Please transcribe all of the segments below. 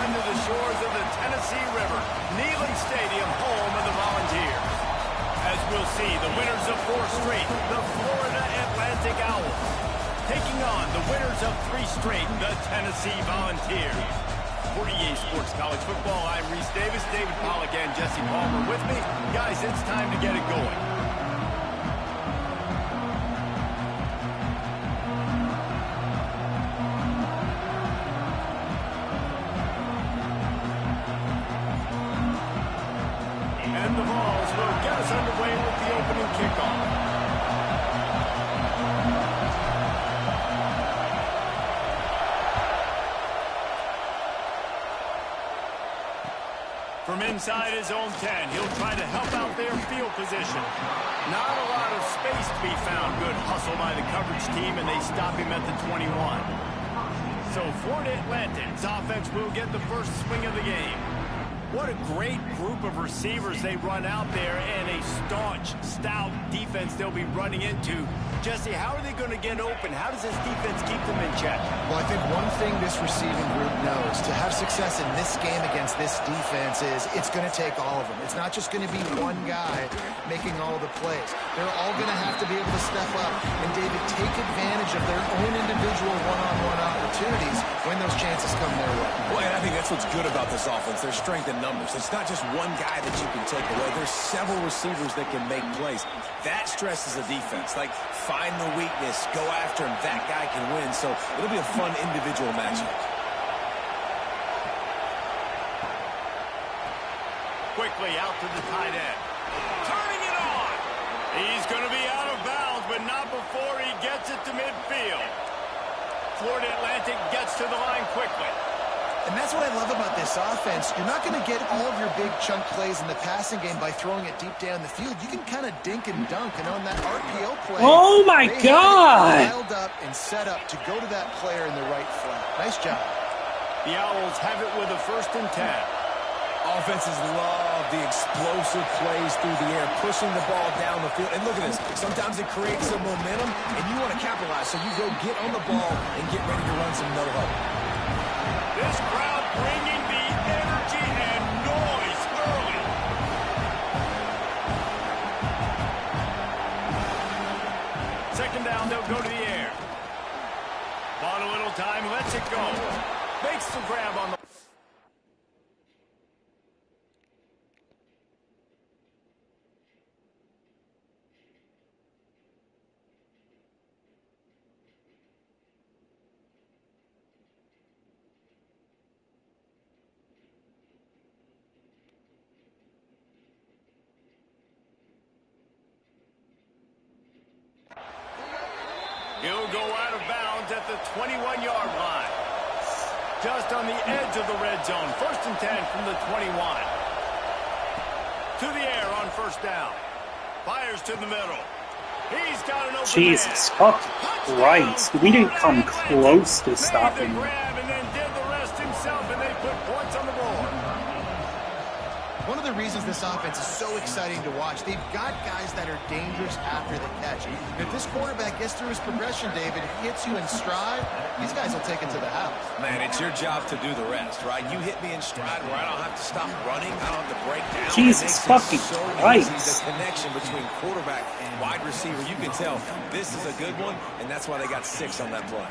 welcome to the shores of the Tennessee River, Neyland Stadium, home of the Volunteers. As we'll see, the winners of 4 straight, the Florida Atlantic Owls, taking on the winners of 3 straight, the Tennessee Volunteers. For EA Sports College Football, I'm Reese Davis, David Pollack, and Jesse Palmer with me. Guys, it's time to get it going. And the Vols will get us underway with the opening kickoff. From inside his own 10, he'll try to help out their field position. Not a lot of space to be found. Good hustle by the coverage team, and they stop him at the 21. So Florida Atlantic's offense will get the first swing of the game. What a great group of receivers they run out there, and a staunch, stout defense they'll be running into. Jesse, how are they going to get open? How does this defense keep them in check? Well, I think one thing this receiving group knows, to have success in this game against this defense, is it's going to take all of them. It's not just going to be one guy making all the plays. They're all going to have to be able to step up and, David, take advantage of their own individual one-on-one opportunities when those chances come their way. Well, and I think that's what's good about this offense, their strength in numbers. It's not just one guy that you can take away. There's several receivers that can make plays. That stresses the defense. Like, find the weakness, go after him. That guy can win. So it'll be a fun individual matchup. Quickly out to the tight end. Turning it on. He's going to be out of bounds, but not before he gets it to midfield. Florida Atlantic gets to the line quickly. And that's what I love about this offense. You're not going to get all of your big chunk plays in the passing game by throwing it deep down the field. You can kind of dink and dunk, and on that RPO play, oh my God, dialed up and set up to go to that player in the right flat. Nice job. The Owls have it with a 1st and 10. Offenses love the explosive plays through the air, pushing the ball down the field. And look at this. Sometimes it creates some momentum, and you want to capitalize. So you go get on the ball and get ready to run some no-huddle. This crowd bringing the energy and noise early. Second down, they'll go to the air. Bought a little time, lets it go. Makes the grab on the... He'll go out of bounds at the 21-yard line. Just on the edge of the red zone. 1st and 10 from the 21. To the air on 1st down. Fires to the middle. He's got an open Jesus fucking Christ. We didn't come close to stopping him. And then did the rest himself, and they put points on the board. One of the reasons this offense is so exciting to watch, they've got guys that are dangerous after the catch. And if this quarterback gets through his progression, David, if he hits you in stride, these guys will take it to the house. Man, it's your job to do the rest, right? You hit me in stride where I don't have to stop running, I don't have to break down. Jesus fucking Christ. The connection between quarterback and wide receiver, you can tell this is a good one, and that's why they got 6 on that play.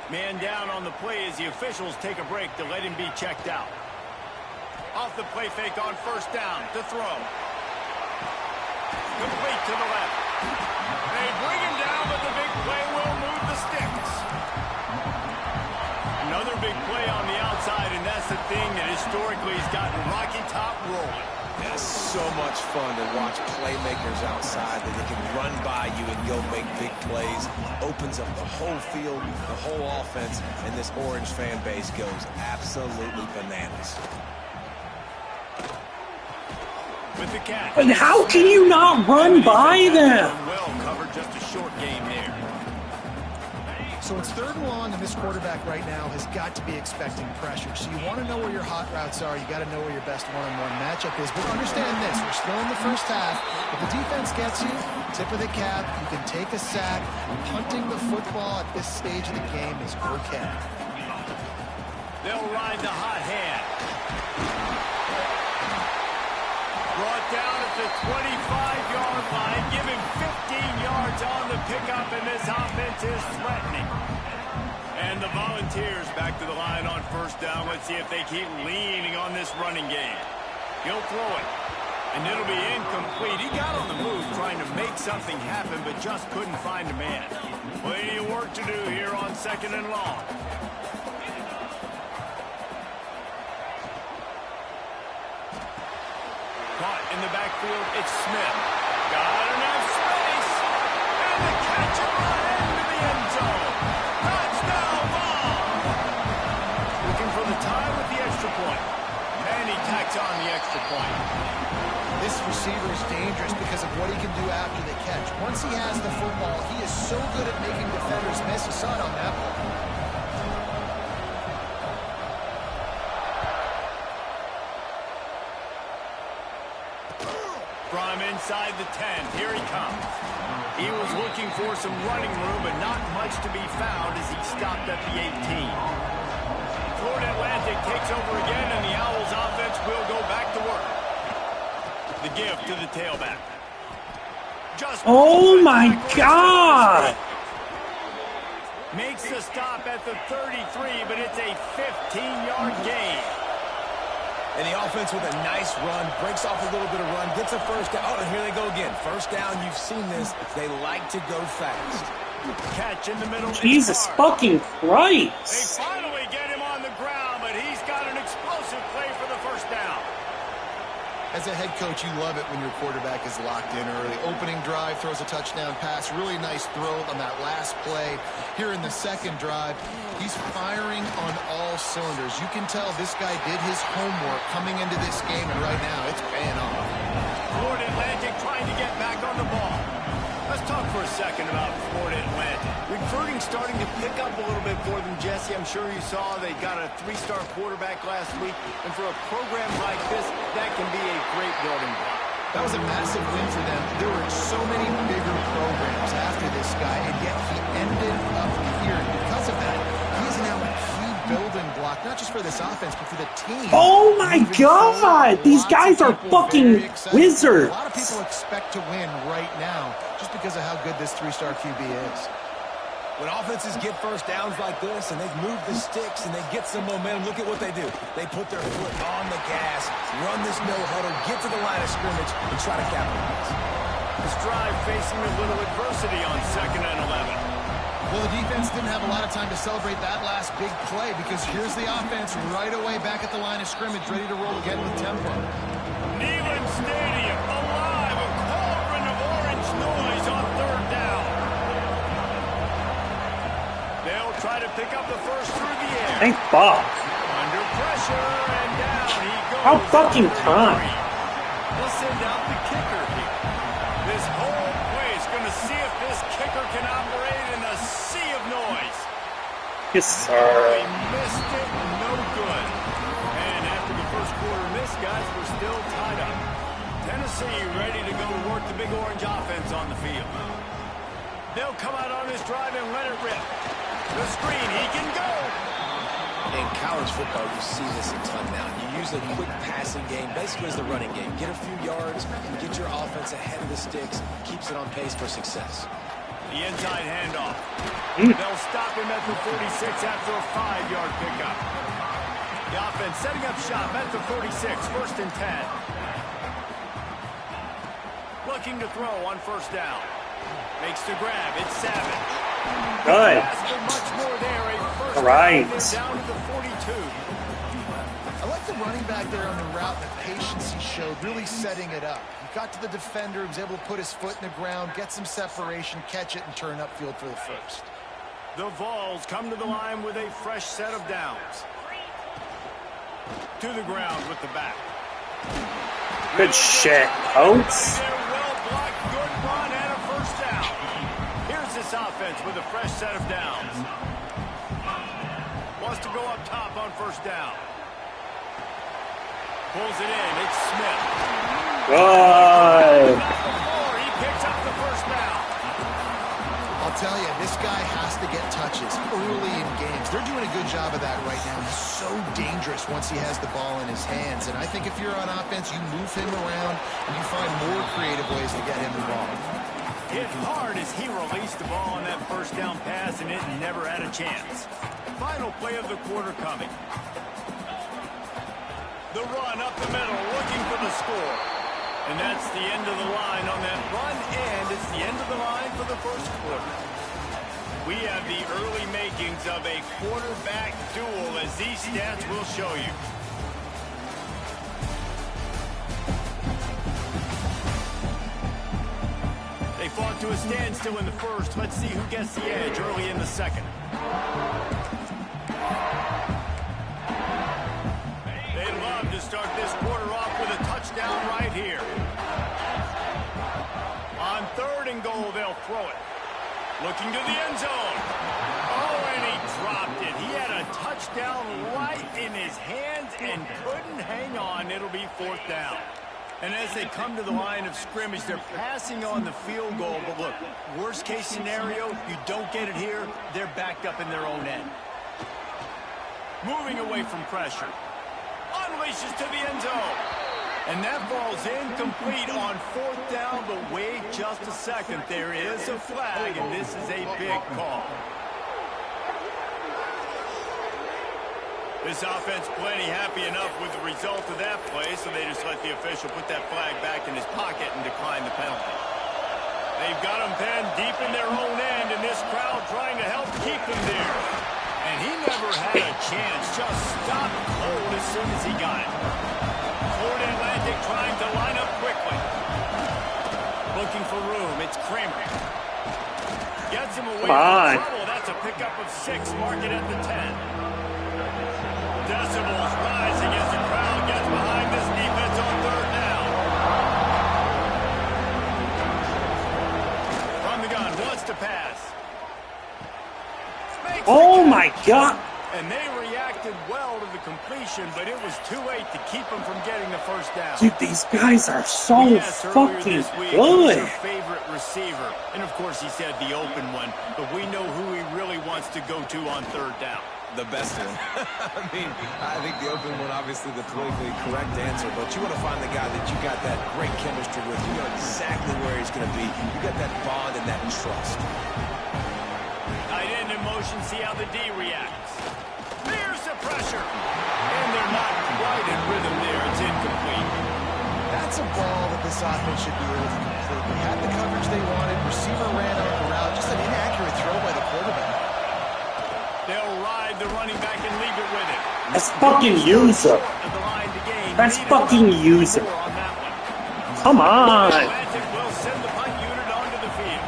Man down on the play as the officials take a break to let him be checked out. Off the play fake on 1st down to throw. Complete to the left. They bring him down, but the big play will move the sticks. Another big play on the outside, and that's the thing that historically has gotten Rocky Top rolling. It's so much fun to watch playmakers outside that they can run by you and go make big plays. Opens up the whole field, the whole offense, and this Orange fan base goes absolutely bananas. With the catch. And how can you not run by them? Well covered, just a short game here. So it's 3rd and long, and this quarterback right now has got to be expecting pressure. So you want to know where your hot routes are. You got to know where your best one-on-one matchup is. But understand this, we're still in the 1st half. If the defense gets you, tip of the cap, you can take a sack. Punting the football at this stage of the game is okay. They'll ride the hot hand. Brought down at the 25-yard line. Give him 15 yards on the pickup, and this offense is threatening. And the Volunteers back to the line on first down. Let's see if they keep leaning on this running game. He'll throw it, and it'll be incomplete. He got on the move trying to make something happen, but just couldn't find a man. Plenty of work to do here on 2nd and long. Caught in the backfield, it's Smith. Got enough space, and the catch and run into the end zone. Touchdown ball! Looking for the tie with the extra point. And he tacks on the extra point. This receiver is dangerous because of what he can do after the catch. Once he has the football, he is so good at making defenders miss. You saw it on that play. From inside the 10, here he comes. He was looking for some running room, but not much to be found as he stopped at the 18. Florida Atlantic takes over again, and the Owls offense will go back to work. The give to the tailback. Oh my God! Makes the stop at the 33, but it's a 15-yard gain. And the offense with a nice run, breaks off a little bit of run, gets a first down. Oh, and here they go again. First down, you've seen this. They like to go fast. Catch in the middle. Jesus fucking They Christ! finally get him on the ground, but he's got an explosive play for the first down. As a head coach, you love it when your quarterback is locked in early. Opening drive, throws a touchdown pass. Really nice throw on that last play. Here in the second drive, he's firing on all cylinders. You can tell this guy did his homework coming into this game, and right now it's paying off. Florida Atlantic trying to get back on the ball. Let's talk for a second about Florida Atlantic. Recruiting starting to pick up a little bit for them, Jesse. I'm sure you saw they got a 3-star quarterback last week. And for a program like this, that can be a great building block. That was a massive win for them. There were so many bigger programs after this guy, and yet he ended up here. And because of that, he is now a key building block, not just for this offense, but for the team. Oh my God! These guys are fucking wizards! A lot of people expect to win right now just because of how good this 3-star QB is. When offenses get first downs like this and they've moved the sticks and they get some momentum, look at what they do. They put their foot on the gas, run this no-huddle, get to the line of scrimmage, and try to capitalize. This drive facing a little adversity on 2nd and 11. Well, the defense didn't have a lot of time to celebrate that last big play because here's the offense right away back at the line of scrimmage, ready to roll again with tempo. Neyland Stadium alive, a cauldron of orange noise on 3rd down. They'll try to pick up the first through the air. Thank fuck. Under pressure, and down he goes. How fucking time? We'll send out the kicker here. This whole place going to see if this kicker can operate in a sea of noise. Yes, sir. He missed it, no good. And after the first quarter miss, guys, we're still tied up. Tennessee ready to go to work the Big Orange offense on the field. They'll come out on this drive and let it rip. The screen, he can go. In college football, you see this a ton now. You use a quick passing game, basically as the running game. Get a few yards, get your offense ahead of the sticks, keeps it on pace for success. The inside handoff. They'll stop him at the 46 after a 5-yard pickup. The offense setting up shop at the 46, 1st and 10. Looking to throw on first down. Makes the grab. It's Savage. Good. Much more there. A first All right. down to the 42. I like the running back there on the route, the patience he showed, really setting it up. He got to the defender, he was able to put his foot in the ground, get some separation, catch it, and turn upfield for the first. The Vols come to the line with a fresh set of downs. To the ground with the back. Good shit, Oates. Well-blocked, good run, and a first down. Here's this offense with a fresh set of downs. Wants to go up top on first down. Pulls it in. It's Smith. Good. He picks up the first down. I'll tell you, this guy has to get touches early in games. They're doing a good job of that right now. He's so dangerous once he has the ball in his hands. And I think if you're on offense, you move him around and you find more creative ways to get him involved. Hit hard as he released the ball on that first down pass, and it never had a chance. Final play of the quarter coming. The run up the middle, looking for the score. And that's the end of the line on that run, and it's the end of the line for the first quarter. We have the early makings of a quarterback duel, as these stats will show you. They fought to a standstill in the first. Let's see who gets the edge early in the second. They'd love to start this quarter off with a touchdown right here. On 3rd and goal, they'll throw it. Looking to the end zone. Oh, and he dropped it. He had a touchdown right in his hands and couldn't hang on. It'll be 4th down. And as they come to the line of scrimmage, they're passing on the field goal. But look, worst case scenario, you don't get it here, they're backed up in their own end. Moving away from pressure. Unleashes to the end zone. And that ball's incomplete on 4th down, but wait just a second. There is a flag, and this is a big call. This offense plenty happy enough with the result of that play, so they just let the official put that flag back in his pocket and decline the penalty. They've got him pinned deep in their own end, and this crowd trying to help keep him there. And he never had a chance, just stopped cold as soon as he got it. Florida Atlantic trying to line up quickly. Looking for room, it's Kramer. Gets him away from trouble, that's a pickup of 6, mark it at the 10. Decibels rising as the crowd gets behind this defense on 3rd down. From the gun, wants to pass. Oh my God! And they reacted well to the completion, but it was too late to keep them from getting the first down. Dude, these guys are so fucking good. Your favorite receiver, and of course he said the open one, but we know who he really wants to go to on 3rd down. The best one. I think the open one, obviously the politically correct answer, but you want to find the guy that you got that great chemistry with. You know exactly where he's going to be. You got that bond and that trust. Tight end in motion, see how the D reacts. There's the pressure. And they're not quite in rhythm there. It's incomplete. That's a ball that this offense should be able to complete. They had the coverage they wanted. Receiver ran off the route. Just an inaccurate throw by the quarterback. They'll ride the running back and leave it with it. That's fucking user. That's fucking user. Come on. Atlantic will send the punt unit onto the field.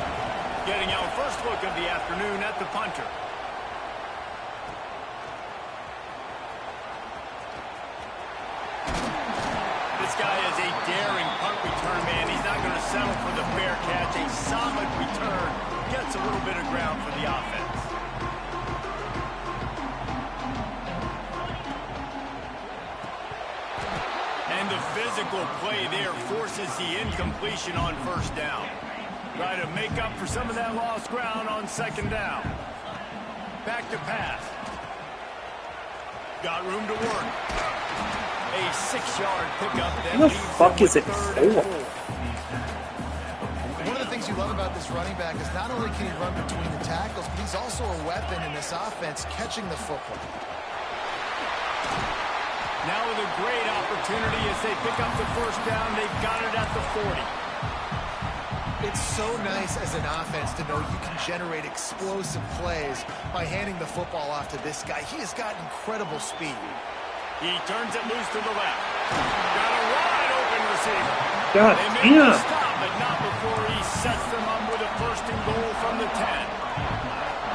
Getting our first look of the afternoon at the punter. This guy is a daring punt return man. He's not going to settle for the fair catch. A solid return. Gets a little bit of ground for the offense. And the physical play there forces the incompletion on 1st down. Try to make up for some of that lost ground on 2nd down. Back to pass. Got room to work. A 6-yard pickup. What the fuck is it for? One of the things you love about this running back is not only can he run between the tackles, but he's also a weapon in this offense catching the football. Now with a great opportunity as they pick up the 1st down. They've got it at the 40. It's so nice as an offense to know you can generate explosive plays by handing the football off to this guy. He has got incredible speed. He turns it loose to the left. Got a wide open receiver. God they make damn. the stop, but not before he sets them up with a 1st and goal from the 10.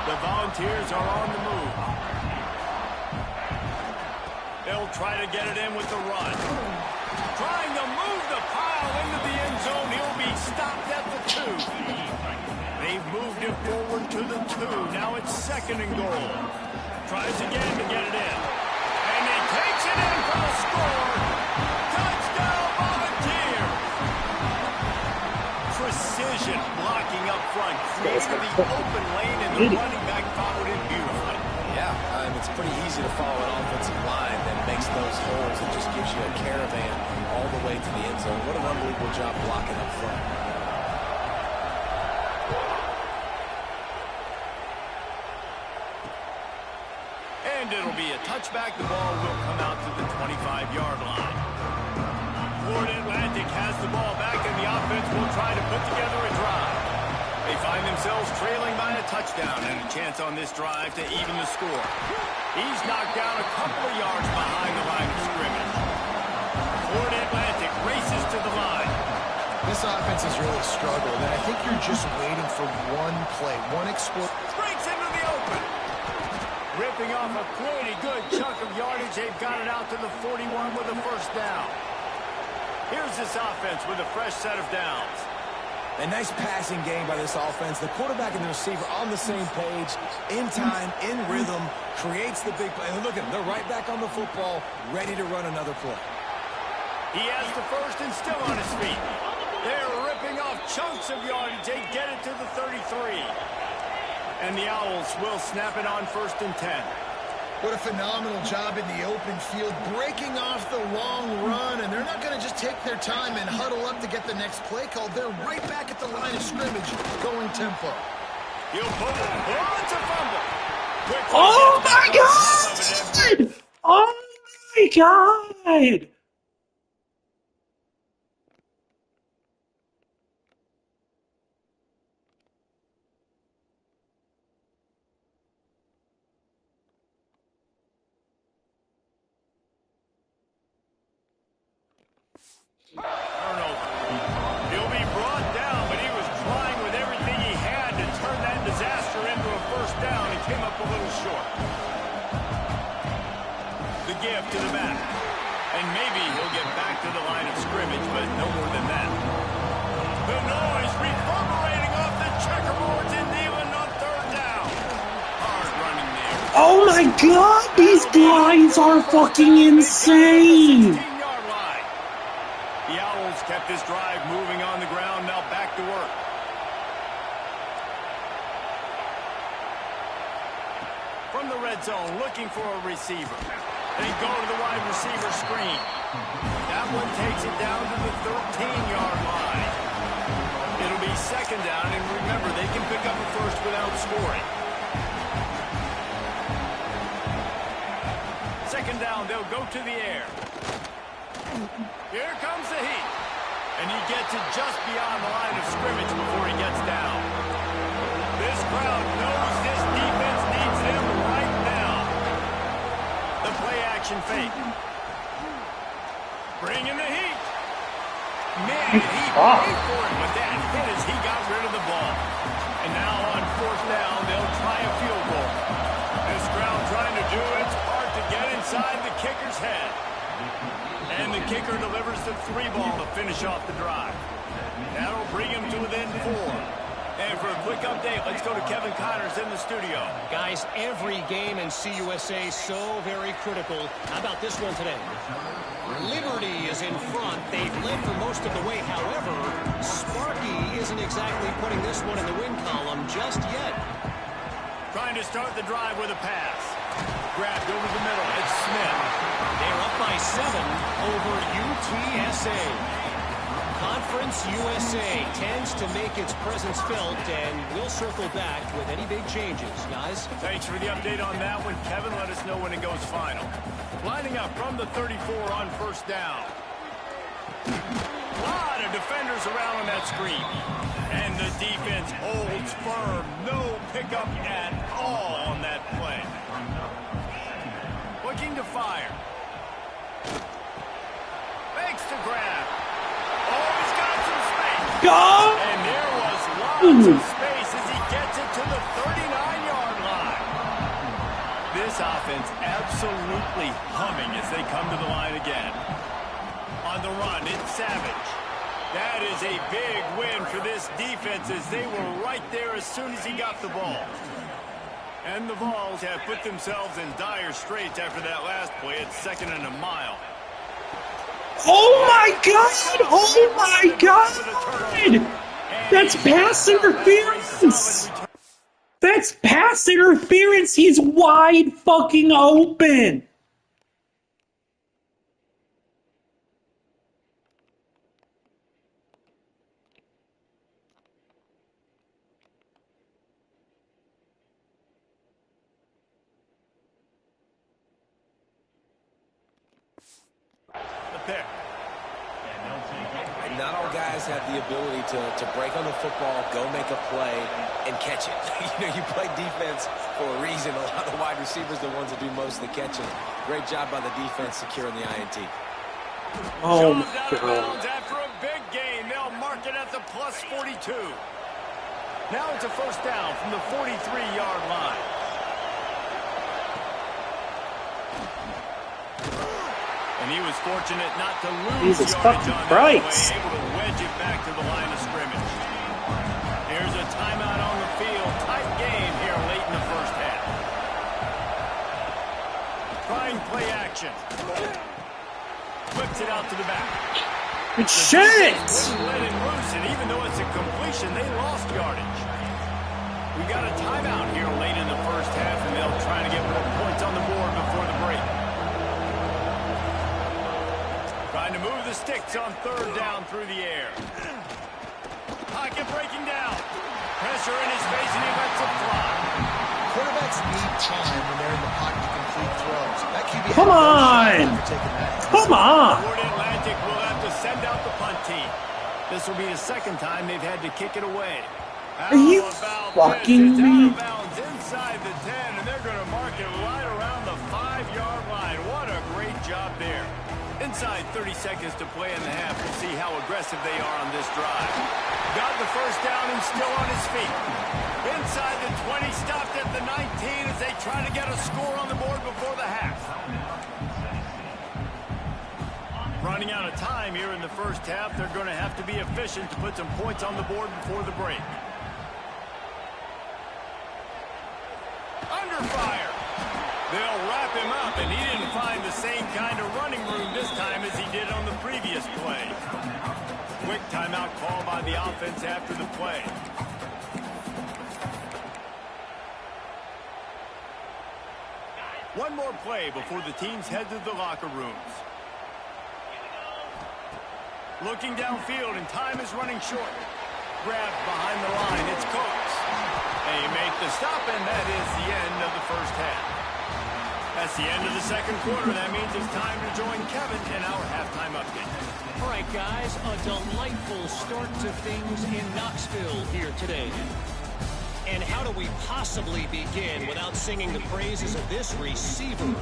The Volunteers are on the move. They'll try to get it in with the run. Trying to move the pile into the end zone. He'll be stopped at the 2. They've moved it forward to the 2. Now it's 2nd and goal. Tries again to get it in. And he takes it in for the score. Touchdown, Volunteer. Precision blocking up front, created the open lane, and the running back followed it beautifully. Yeah, it's pretty easy to follow an offensive line that makes those holes and just gives you a caravan all the way to the end zone. What an unbelievable job blocking up front. And it'll be a touchback. The ball will come out to the 25-yard line. Florida Atlantic has the ball back, and the offense will try to put together a drive. They find themselves trailing by a touchdown and a chance on this drive to even the score. He's knocked down a couple of yards behind the line of scrimmage. Florida Atlantic races to the line. This offense has really struggled, and I think you're just waiting for one play, one explosion. Breaks into the open. Ripping off a pretty good chunk of yardage. They've got it out to the 41 with a first down. Here's this offense with a fresh set of downs. A nice passing game by this offense. The quarterback and the receiver on the same page, in time, in rhythm, creates the big play. And look at them. They're right back on the football, ready to run another play. He has the first and still on his feet. They're ripping off chunks of yardage. They get it to the 33. And the Owls will snap it on 1st and 10. What a phenomenal job in the open field, breaking off the long run, and they're not going to just take their time and huddle up to get the next play called. They're right back at the line of scrimmage, going tempo. He'll pull it. Oh, it's a fumble. Oh, my God! Oh, my God! Turnover. He'll be brought down, but he was trying with everything he had to turn that disaster into a first down. He came up a little short. The give to the back. And maybe he'll get back to the line of scrimmage, but no more than that. The noise reverberating off the checkerboards and Nealon on 3rd down. Hard running there. Oh my God, these guys are fucking insane! The Owls kept this drive moving on the ground, now back to work. From the red zone, looking for a receiver. They go to the wide receiver screen. That one takes it down to the 13-yard line. It'll be 2nd down, and remember, they can pick up a first without scoring. 2nd down, they'll go to the air. Here comes the heat. And he gets it just beyond the line of scrimmage before he gets down. This crowd knows this defense needs him right now. The play-action fake. Bring in the heat. Man, he paid for it with that hit as he got rid of the ball. And now on 4th down, they'll try a field goal. This crowd trying to do its part to get inside the kicker's head. And the kicker delivers the 3-ball to finish off the drive. That'll bring him to within 4. And for a quick update, let's go to Kevin Connors in the studio. Guys, every game in CUSA so very critical. How about this one today? Liberty is in front. They've led for most of the way. However, Sparky isn't exactly putting this one in the win column just yet. Trying to start the drive with a pass. Grabbed over the middle. It's Smith. They're up by 7 over UTSA. Conference USA tends to make its presence felt, and we'll circle back with any big changes, guys. Thanks for the update on that one, Kevin. Let us know when it goes final. Lining up from the 34 on 1st down. A lot of defenders around on that screen. And the defense holds firm. No pickup at all on that play. Looking to fire. Fakes to grab. Oh, he's got some space. Go! And there was lots of space as he gets it to the 39-yard line. This offense absolutely humming as they come to the line again. On the run, it's Savage. That is a big win for this defense as they were right there as soon as he got the ball. And the Vols have put themselves in dire straits after that last play. It's 2nd and a mile. Oh my God! Oh my God! That's pass interference! That's pass interference! He's wide fucking open! There. And not all guys have the ability to break on the football, go make a play, and catch it. You play defense for a reason. A lot of the wide receivers are the ones that do most of the catching. Great job by the defense securing the INT. Oh my God. God. After a big gain, they'll mark it at the plus 42. Now it's a first down from the 43-yard line. And he was fortunate not to lose Jesus yardage fucking on Christ. that play, able to wedge it back to the line of scrimmage. Here's a timeout on the field. Tight game here late in the first half. Trying play action. Whips it out to the back. Good shit! Wouldn't let it loose, and even though it's a completion, they lost yardage. We got a timeout here late in the first half, and they'll try to get more points on the board before the break. Trying to move the sticks on third down through the air. Pocket breaking down. Pressure in his face, and he lets it fly. Quarterbacks need time when they're in the pocket to complete throws. That QB Come on! Come on! Florida Atlantic will have to send out the punt team. This will be the second time they've had to kick it away. Are you fucking me? Out of bounds inside the 10, and they're going to mark it right around the 5-yard line. What a great job there. Inside 30 seconds to play in the half. We'll see how aggressive they are on this drive. Got the first down and still on his feet. Inside the 20, stopped at the 19 as they try to get a score on the board before the half. Running out of time here in the first half. They're going to have to be efficient to put some points on the board before the break. Under fire. They'll wrap him up, and he didn't find the same kind of running room this time as he did on the previous play. Quick timeout call by the offense after the play. One more play before the teams head to the locker rooms. Looking downfield, and time is running short. Grabbed behind the line, it's Coates. They make the stop, and that is the end of the first half. That's the end of the second quarter. That means it's time to join Kevin in our halftime update. All right, guys, a delightful start to things in Knoxville here today. And how do we possibly begin without singing the praises of this receiver?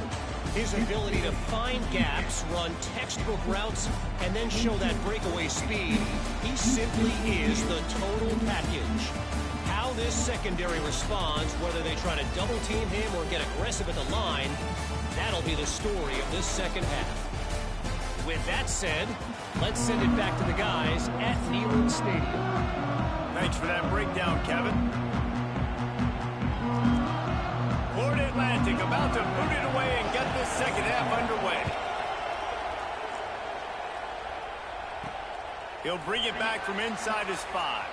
His ability to find gaps, run textbook routes, and then show that breakaway speed. He simply is the total package. How this secondary responds, whether they try to double team him or get aggressive at the line, that'll be the story of this second half. With that said, let's send it back to the guys at Neyland Stadium. Thanks for that breakdown, Kevin. Florida Atlantic about to boot it away and get this second half underway. He'll bring it back from inside his 5.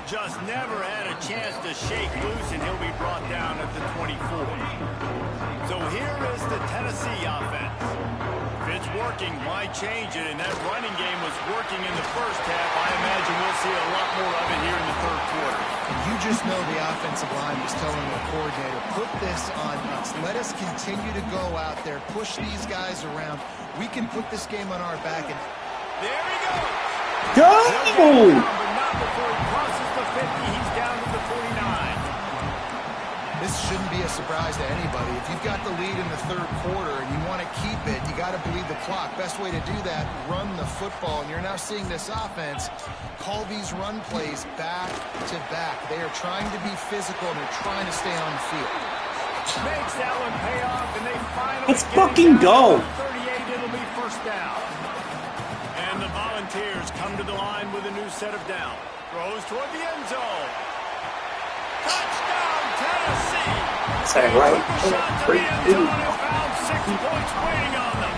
Just never had a chance to shake loose, and he'll be brought down at the 24. So here is the Tennessee offense. If it's working, why change it? And that running game was working in the first half. I imagine we'll see a lot more of it here in the third quarter. You just know the offensive line was telling the coordinator, put this on us. Let us continue to go out there, push these guys around. We can put this game on our back. And there he goes. Go! But not before he crosses the 50. He's down to the 49. This shouldn't be a surprise to anybody. If you've got the lead in the third quarter and you want to keep it, you got to bleed the clock. Best way to do that, run the football. And you're now seeing this offense call these run plays back to back. They are trying to be physical, and they're trying to stay on the field. Makes that one pay off, and they finally Let's get fucking it down go. to 38. It'll be first down. And the Volunteers come to the line with a new set of downs. Throws toward the end zone. Touchdown, Tennessee! That's that right. Took a shot to the end zone and found 6 points waiting on them.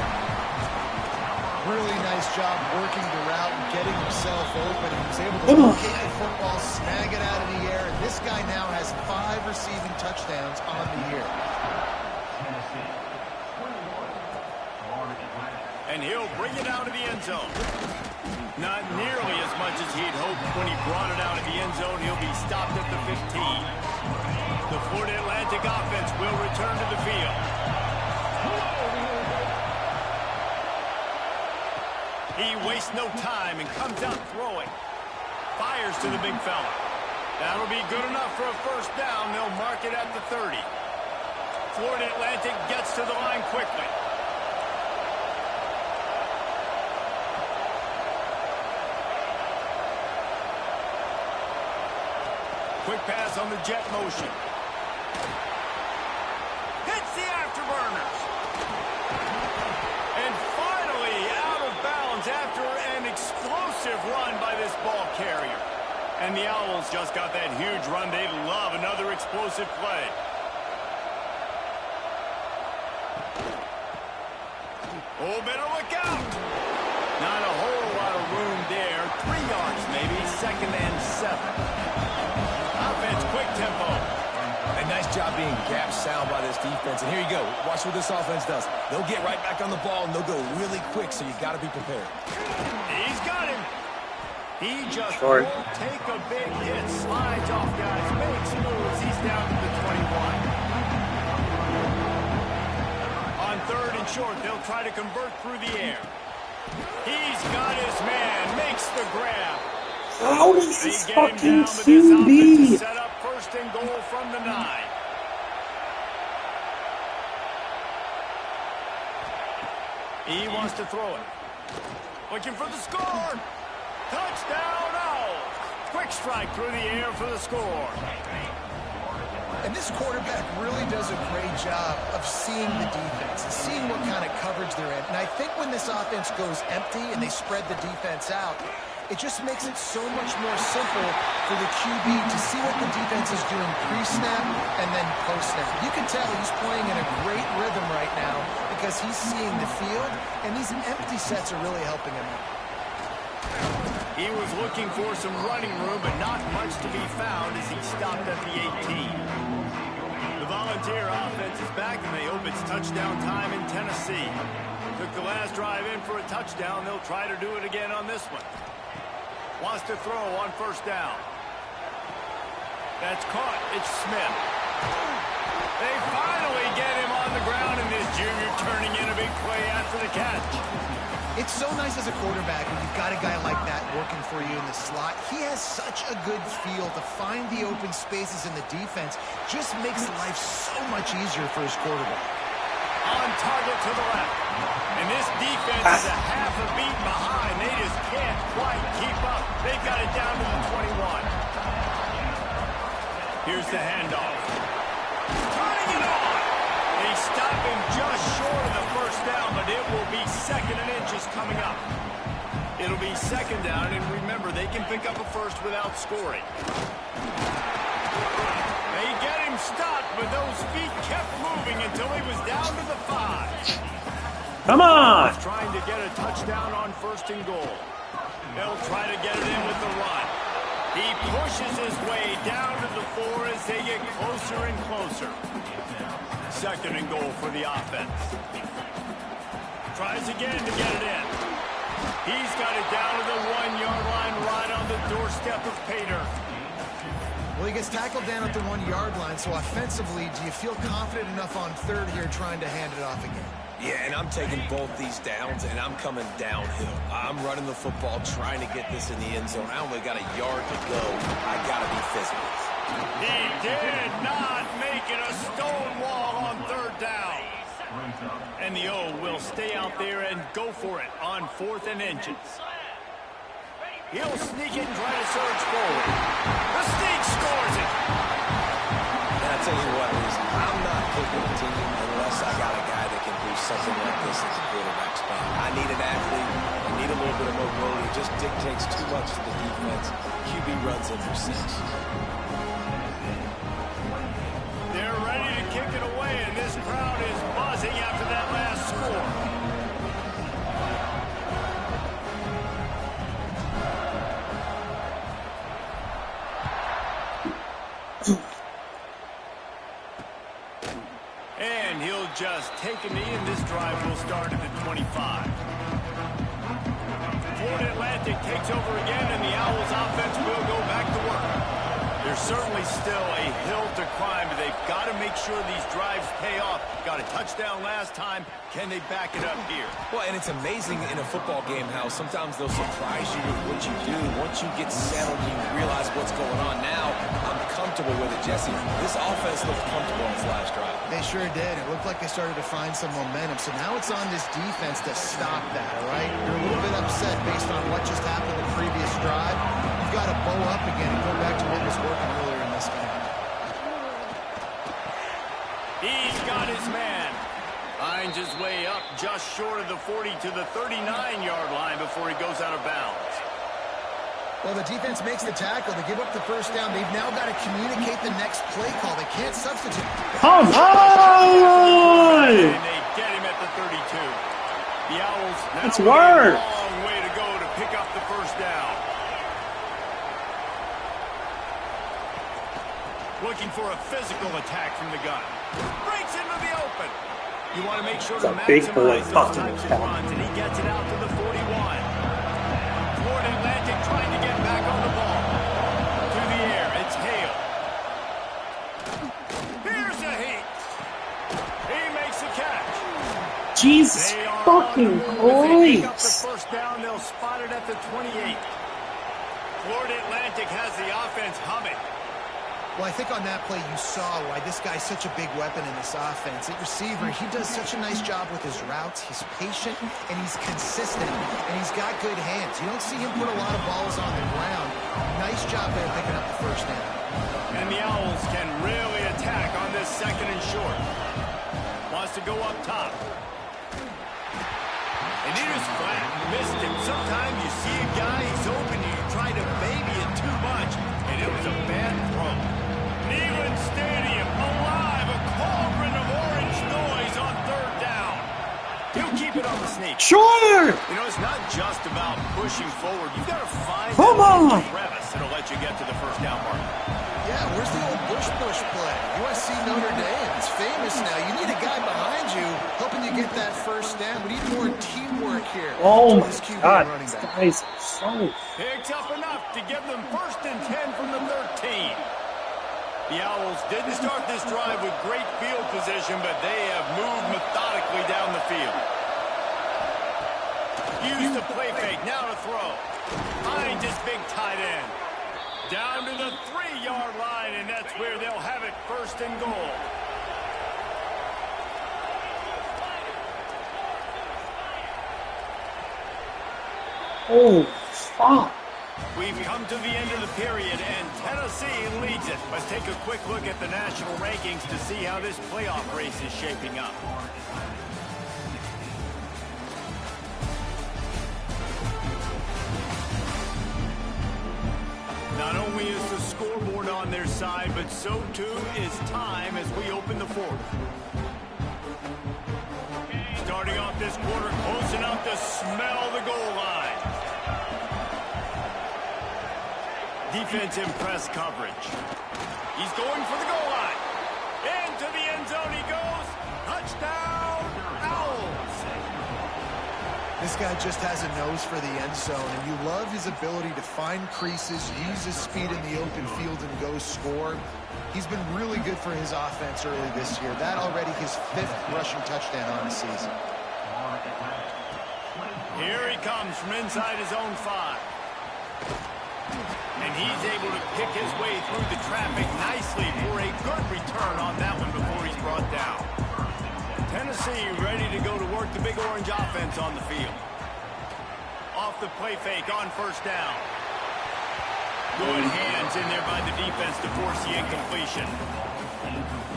Really nice job working the route and getting himself open. He was able to locate the football, snag it out of the air, and this guy now has 5 receiving touchdowns on the year. And he'll bring it out of the end zone. Not nearly as much as he'd hoped when he brought it out of the end zone. He'll be stopped at the 15. The Florida Atlantic offense will return to the field. He wastes no time and comes out throwing. Fires to the big fella. That'll be good enough for a first down. They'll mark it at the 30. Florida Atlantic gets to the line quickly. Quick pass on the jet motion. Hits the afterburners. And finally out of bounds after an explosive run by this ball carrier. And the Owls just got that huge run. They love another explosive play. Oh, better look out. Not a whole lot of room there. 3 yards maybe. 2nd and 7. Offense, quick tempo. A nice job being gap sound by this defense. And here you go. Watch what this offense does. They'll get right back on the ball, and they'll go really quick, so you got to be prepared. He's got him. He just won't take a big hit. Slides off, guys. Makes moves. He's down to the 21. On 3rd and short, they'll try to convert through the air. He's got his man. Makes the grab. How is this fucking QB? Set up 1st and goal from the 9. He wants to throw it. Looking for the score. Touchdown Owls. Quick strike through the air for the score. And this quarterback really does a great job of seeing the defense and seeing what kind of coverage they're in. And I think when this offense goes empty and they spread the defense out, it just makes it so much more simple for the QB to see what the defense is doing pre-snap and then post-snap. You can tell he's playing in a great rhythm right now because he's seeing the field, and these empty sets are really helping him out. He was looking for some running room, but not much to be found as he stopped at the 18. The Volunteer offense is back, and they hope it's touchdown time in Tennessee. Took the last drive in for a touchdown. They'll try to do it again on this one. Wants to throw on 1st down. That's caught. It's Smith. They finally get him on the ground, and this junior turning in a big play after the catch. It's so nice as a quarterback when you've got a guy like that working for you in the slot. He has such a good feel to find the open spaces in the defense. Just makes life so much easier for his quarterback. On target to the left. And this defense is a half a beat behind. They just can't quite keep up. They've got it down to the 21. Here's the handoff. Turning it on. They stop him just short of the 1st down, but it will be 2nd and inches coming up. It'll be 2nd down, and remember, they can pick up a 1st without scoring. They get him stopped, but those feet kept moving until he was down to the 5. Come on! He's trying to get a touchdown on 1st and goal. They'll try to get it in with the run. He pushes his way down to the 4 as they get closer and closer. 2nd and goal for the offense. Tries again to get it in. He's got it down to the 1-yard line right on the doorstep of Pater. Well, he gets tackled down at the 1-yard line, so offensively, do you feel confident enough on 3rd here trying to hand it off again? Yeah, and I'm taking both these downs, and I'm coming downhill. I'm running the football, trying to get this in the end zone. I only got a yard to go. I got to be physical. He did not make it a stone wall on 3rd down. And the O will stay out there and go for it on 4th and inches. He'll sneak it and try to surge forward. The sneak scores it. And I'll tell you what, I'm not picking a team unless I got a guy that can do something like this as a quarterback spot. I need an athlete. I need a little bit of mobility. It just dictates too much to the defense. QB runs in for 6. They're ready to kick it away, and this crowd is buzzing after that last score. just take a knee, and this drive will start at the 25. Florida Atlantic takes over again, and the Owls offense will go back to work. There's certainly still a hill to climb, but they've got to make sure these drives pay off. Got a touchdown last time. Can they back it up here? Well, and it's amazing in a football game how sometimes they'll surprise you with what you do. Once you get settled, you realize what's going on. Now, I'm comfortable with it, Jesse. This offense looked comfortable on this last drive. They sure did. It looked like they started to find some momentum. So now it's on this defense to stop that, all right? You're a little bit upset based on what just happened the previous drive. You've got to bow up again and go back to what was working earlier in this game. He's got his man. Finds his way up just short of the 40 to the 39-yard line before he goes out of bounds. Well, the defense makes the tackle. They give up the first down. They've now got to communicate the next play call. They can't substitute. Come on! And they get him at the 32. The Owls now It's have work. a long way to go to pick up the first down. Looking for a physical attack from the gun. Breaks into the open. You want to make sure to It's a big boy maximize those fucking types of attack. runs, and he gets it out to the 41. Florida Atlantic trying to get back on the ball. To the air, it's Hale. Here's a heat. He makes a catch. Jesus They are fucking on the move. If they pick up the Christ! first down, they'll spot it at the 28. Florida Atlantic has the offense humming. Well, I think on that play you saw why this guy's such a big weapon in this offense. At receiver, he does such a nice job with his routes. He's patient, and he's consistent, and he's got good hands. You don't see him put a lot of balls on the ground. Nice job there picking up the first down. And the Owls can really attack on this second and short. Wants to go up top. And he was flat. Missed him. Sometimes you see a guy, he's open, and you try to baby it too much, and it was a bad throw. Neyland Stadium, alive, a cauldron of orange noise on third down. He'll keep it on the sneak. Sure! You know, it's not just about pushing forward. You've got to find Come on! crevice that'll let you get to the first down mark. Yeah, where's the old push play? USC Notre Dame. It's famous now. You need a guy behind you helping you get that first down. We need more teamwork here. Oh my This QB God, running these back. guys are so... Picks up enough to give them first and 10 from the 13. The Owls didn't start this drive with great field position, but they have moved methodically down the field. Use the play fake, now to throw. Finds his big tight end. Down to the 3-yard line, and that's where they'll have it first and goal. Oh, fuck. We've come to the end of the period, and Tennessee leads it. Let's take a quick look at the national rankings to see how this playoff race is shaping up. Not only is the scoreboard on their side, but so too is time as we open the fourth. Starting off this quarter, close enough to smell the goal line. Defensive press coverage. He's going for the goal line. Into the end zone he goes. Touchdown, Owls. This guy just has a nose for the end zone, and you love his ability to find creases, use his speed in the open field, and go score. He's been really good for his offense early this year. That already his 5th rushing touchdown on the season. Here he comes from inside his own 5. And he's able to pick his way through the traffic nicely for a good return on that one before he's brought down. Tennessee ready to go to work the Big Orange offense on the field. Off the play fake on first down. Good hands in there by the defense to force the incompletion.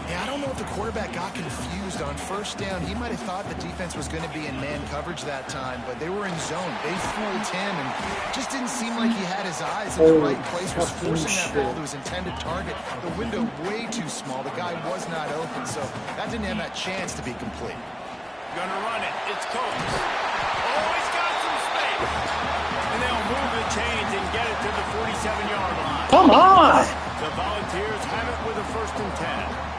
Yeah, I don't know if the quarterback got confused on first down. He might have thought the defense was going to be in man coverage that time, but they were in zone. They fooled him, and just didn't seem like he had his eyes in the right place. Was forcing that ball to his intended target. The window way too small. The guy was not open, so that didn't have that chance to be complete. Gonna run it. It's Coates. Oh, he's got some space. And they'll move the chains and get it to the 47-yard line. Come on! The Volunteers have it with a first and 10.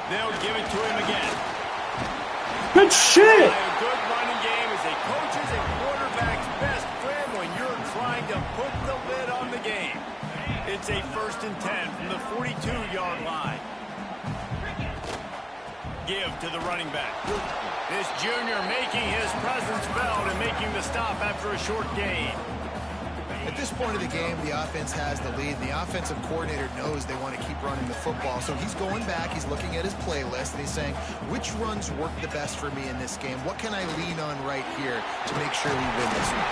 They'll give it to him again. Good shit! A good running game is a coach's and quarterback's best friend when you're trying to put the lid on the game. It's a 1st and 10 from the 42-yard line. Give to the running back. This junior making his presence felt and making the stop after a short gain. At this point of the game, the offense has the lead. The offensive coordinator knows they want to keep running the football. So he's going back, he's looking at his playlist, and he's saying, which runs work the best for me in this game? What can I lean on right here to make sure we win this one?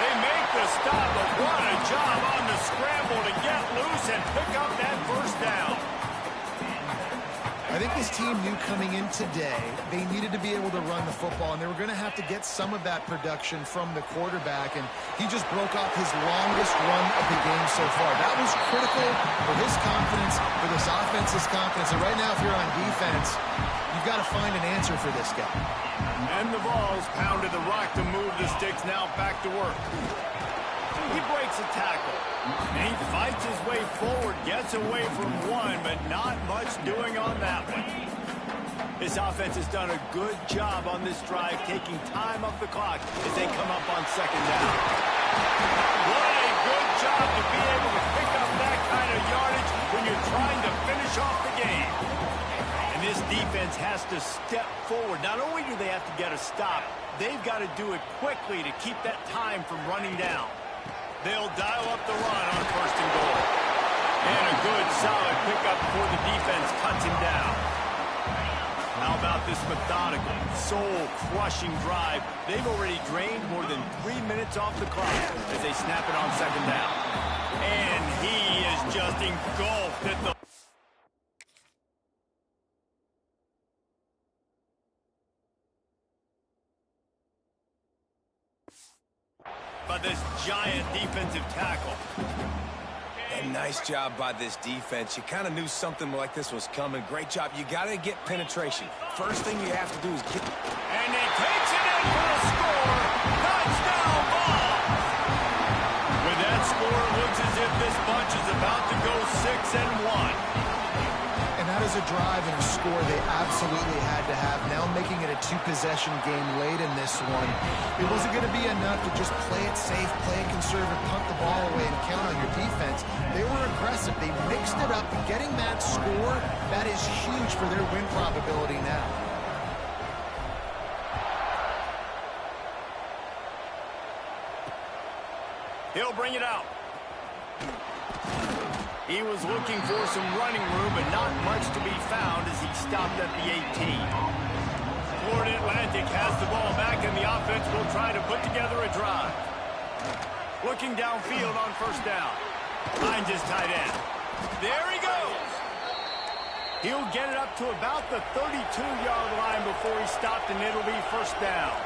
They make the stop, but what a job on the scramble to get loose and pick up that first down. I think this team knew coming in today they needed to be able to run the football, and they were going to have to get some of that production from the quarterback, and he just broke off his longest run of the game so far. That was critical for his confidence, for this offense's confidence, and right now if you're on defense, you've got to find an answer for this guy. And the ball's pounded the rock to move the sticks, now back to work. He breaks a tackle, and he fights his way forward, gets away from one, but not much doing on that one. This offense has done a good job on this drive, taking time off the clock as they come up on 2nd down. What a good job to be able to pick up that kind of yardage when you're trying to finish off the game. And this defense has to step forward. Not only do they have to get a stop, they've got to do it quickly to keep that time from running down. They'll dial up the run on 1st and goal. And a good, solid pickup before the defense cuts him down. How about this methodical, soul-crushing drive? They've already drained more than 3 minutes off the clock as they snap it on 2nd down. And he is just engulfed at the... by this giant defensive tackle. And nice job by this defense. You kind of knew something like this was coming. Great job. You got to get penetration. First thing you have to do is get... And he takes it in for a score. Touchdown ball. With that score, it looks as if this bunch is about to go 6-1. And that is a drive and a score they absolutely had to have. Now making it a 2-possession game late in this one. It wasn't going to be enough to just play it safe, play it conservative, punt the ball away, and count on your defense. They were aggressive. They mixed it up. Getting that score, that is huge for their win probability now. He'll bring it out. He was looking for some running room, but not much to be found as he stopped at the 18. Florida Atlantic has the ball back, and the offense will try to put together a drive. Looking downfield on 1st down. Finds his tight end. There he goes. He'll get it up to about the 32-yard line before he stopped, and it'll be 1st down.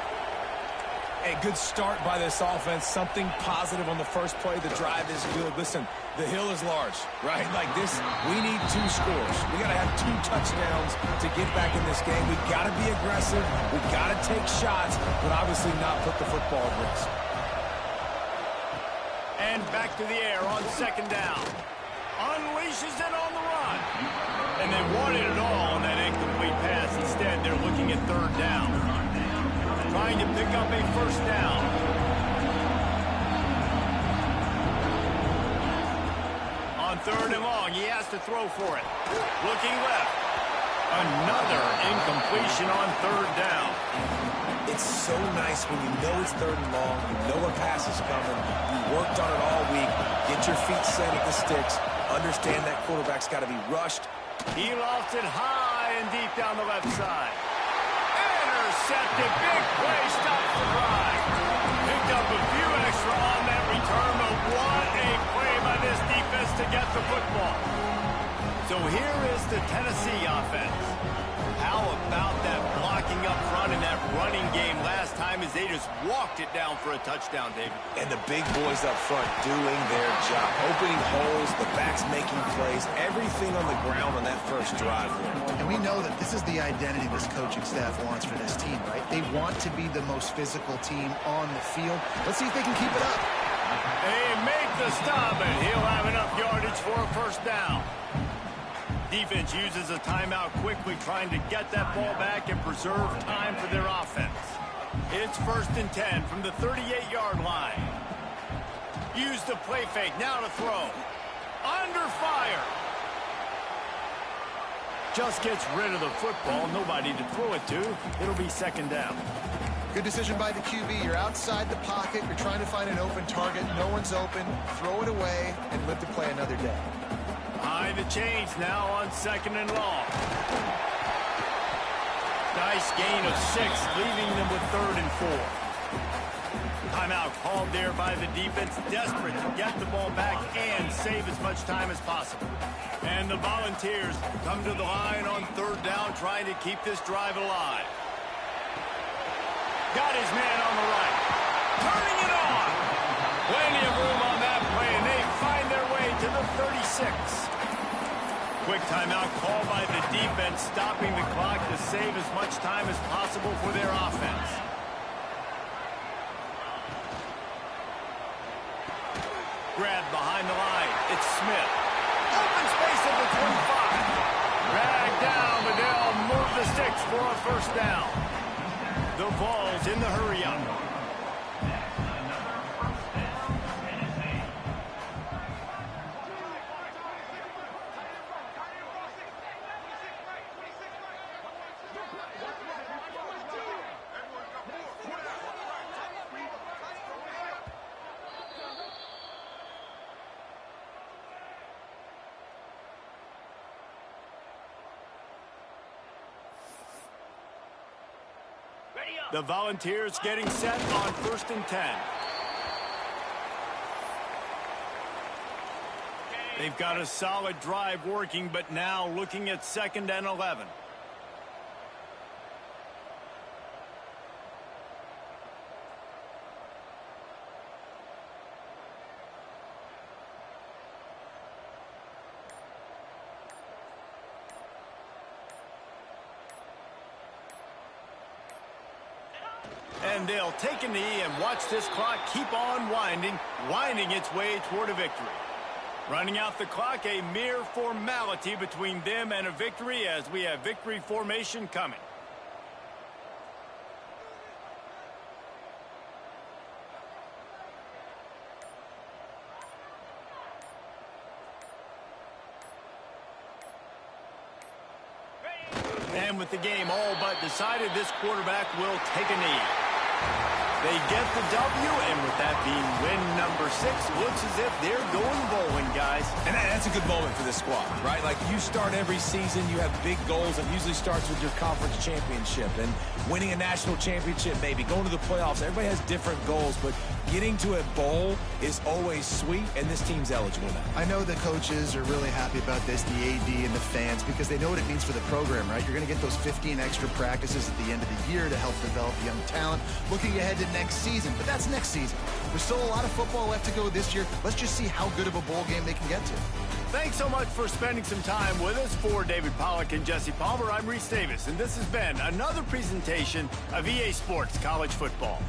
A good start by this offense. Something positive on the first play. The drive is good. Listen, the hill is large, right? Like this, we need 2 scores. We got to have 2 touchdowns to get back in this game. We got to be aggressive. We got to take shots, but obviously not put the football at risk. And back to the air on 2nd down. Unleashes it on the run. And they wanted it all on that incomplete pass. Instead, they're looking at 3rd down. Trying to pick up a 1st down. On 3rd and long, he has to throw for it. Looking left. Another incompletion on 3rd down. It's so nice when you know it's 3rd and long, you know a pass is coming, you worked on it all week, get your feet set at the sticks, understand that quarterback's got to be rushed. He lofts it high and deep down the left side. Intercepted, big play, stops the drive. Picked up a few extra on that return, but what a play by this defense to get the football. So here is the Tennessee offense. How about that blocking up front in that running game last time as they just walked it down for a touchdown, David? And the big boys up front doing their job. Opening holes, the backs making plays, everything on the ground on that first drive. And we know that this is the identity this coaching staff wants for this team, right? They want to be the most physical team on the field. Let's see if they can keep it up. They make the stop, and he'll have enough yardage for a 1st down. defense uses a timeout quickly, trying to get that ball back and preserve time for their offense. It's 1st and 10 from the 38-yard line. Use the play fake, now to throw. Under fire. Just gets rid of the football, nobody to throw it to. It'll be 2nd down. Good decision by the QB. You're outside the pocket. You're trying to find an open target. No one's open. Throw it away and live to play another day. Behind the chains now on 2nd and long. Nice gain of 6, leaving them with 3rd and 4. Timeout called there by the defense, desperate to get the ball back and save as much time as possible. And the Volunteers come to the line on 3rd down, trying to keep this drive alive. Got his man on the right. Turning it on. Plenty of room on that play, and they find their way to the 36. Quick timeout called by the defense, stopping the clock to save as much time as possible for their offense. Grabbed behind the line. It's Smith. Open space at the 25. Dragged down, but they'll move the sticks for a 1st down. The Vols in the hurry-up. The Volunteers getting set on 1st and 10. They've got a solid drive working, but now looking at 2nd and 11. And they'll take a knee and watch this clock keep on winding its way toward a victory. Running out the clock, a mere formality between them and a victory, as we have victory formation coming. And with the game all but decided, this quarterback will take a knee. They get the W, and with that being win number 6, looks as if they're going bowling, guys. And that's a good moment for this squad, right? Like, you start every season, you have big goals. It usually starts with your conference championship and winning a national championship, maybe going to the playoffs. Everybody has different goals, but getting to a bowl is always sweet, and this team's eligible now. I know the coaches are really happy about this, the AD and the fans, because they know what it means for the program, right? You're going to get those 15 extra practices at the end of the year to help develop young talent. Looking ahead to next season, but that's next season. There's still a lot of football left to go this year. Let's just see how good of a bowl game they can get to. Thanks so much for spending some time with us. For David Pollack and Jesse Palmer, I'm Reese Davis, and this has been another presentation of EA Sports College Football.